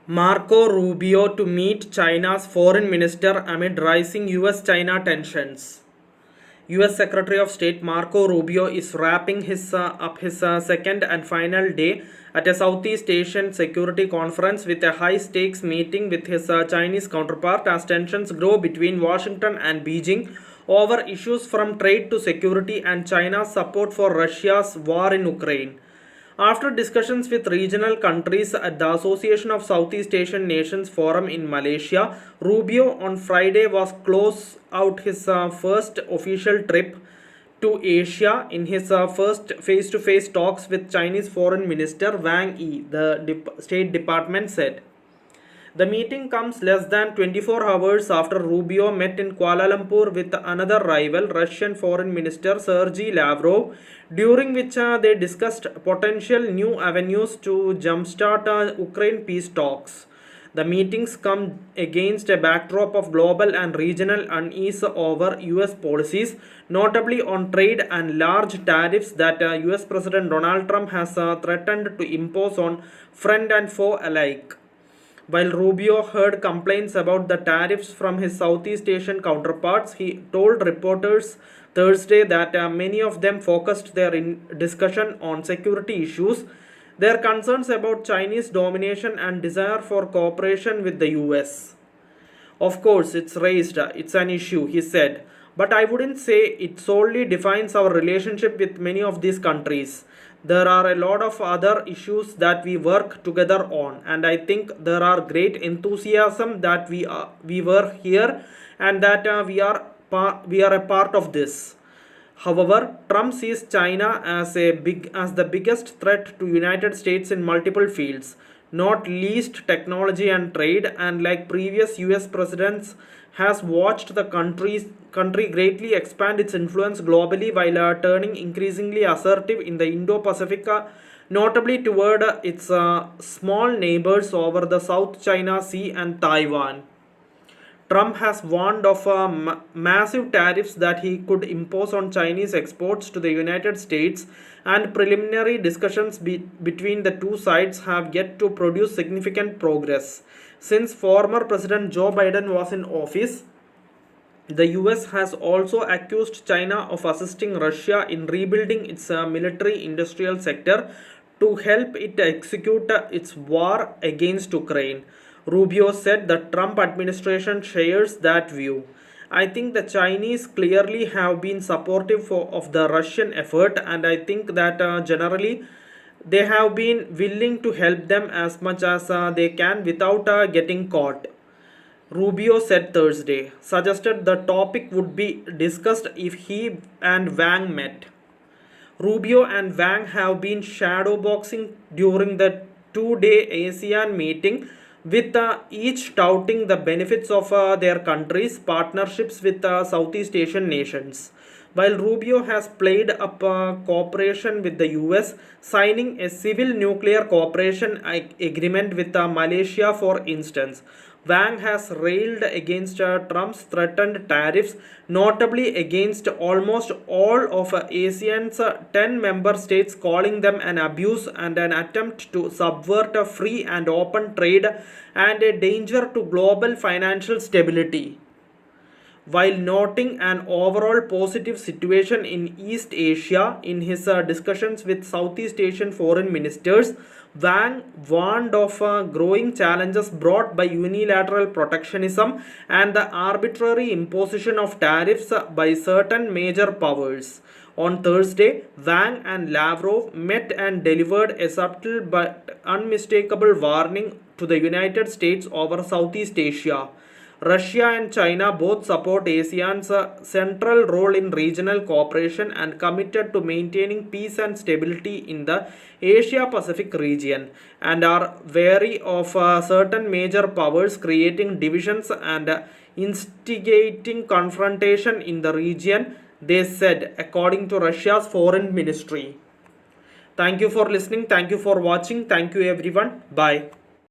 Marco Rubio to meet China's foreign minister amid rising US-China tensions. US Secretary of State Marco Rubio is wrapping up his second and final day at a Southeast Asian security conference with a high-stakes meeting with his Chinese counterpart as tensions grow between Washington and Beijing over issues from trade to security and China's support for Russia's war in Ukraine. After discussions with regional countries at the Association of Southeast Asian Nations Forum in Malaysia, Rubio on Friday was close out his first official trip to Asia in his first face-to-face talks with Chinese Foreign Minister Wang Yi, the State Department said. The meeting comes less than 24 hours after Rubio met in Kuala Lumpur with another rival, Russian Foreign Minister Sergei Lavrov, during which they discussed potential new avenues to jumpstart Ukraine peace talks. The meetings come against a backdrop of global and regional unease over US policies, notably on trade and large tariffs that US President Donald Trump has threatened to impose on friend and foe alike. While Rubio heard complaints about the tariffs from his Southeast Asian counterparts, he told reporters Thursday that many of them focused their discussion on security issues, their concerns about Chinese domination and desire for cooperation with the US. Of course, it's an issue, he said, but I wouldn't say it solely defines our relationship with many of these countries. There are a lot of other issues that we work together on, and I think there are great enthusiasm that we were here and that we are a part of this. However, Trump sees China as the biggest threat to United States in multiple fields, not least technology and trade, and like previous US presidents has watched the country greatly expand its influence globally while turning increasingly assertive in the Indo-Pacific, notably toward its small neighbors over the South China Sea and Taiwan. Trump has warned of massive tariffs that he could impose on Chinese exports to the United States, and preliminary discussions between the two sides have yet to produce significant progress. Since former President Joe Biden was in office, the US has also accused China of assisting Russia in rebuilding its military industrial sector to help it execute its war against Ukraine. Rubio said the Trump administration shares that view. I think the Chinese clearly have been supportive of the Russian effort, and I think that generally they have been willing to help them as much as they can without getting caught. Rubio said Thursday, suggested the topic would be discussed if he and Wang met. Rubio and Wang have been shadowboxing during the two-day ASEAN meeting, with each touting the benefits of their countries' partnerships with Southeast Asian nations. While Rubio has played up cooperation with the US, signing a civil nuclear cooperation agreement with Malaysia, for instance, Wang has railed against Trump's threatened tariffs, notably against almost all of ASEAN's 10 member states, calling them an abuse and an attempt to subvert a free and open trade and a danger to global financial stability. While noting an overall positive situation in East Asia in his discussions with Southeast Asian foreign ministers, Wang warned of growing challenges brought by unilateral protectionism and the arbitrary imposition of tariffs by certain major powers. On Thursday, Wang and Lavrov met and delivered a subtle but unmistakable warning to the United States over Southeast Asia. Russia and China both support ASEAN's central role in regional cooperation and committed to maintaining peace and stability in the Asia-Pacific region, and are wary of certain major powers creating divisions and instigating confrontation in the region, they said, according to Russia's foreign ministry. Thank you for listening. Thank you for watching. Thank you everyone. Bye.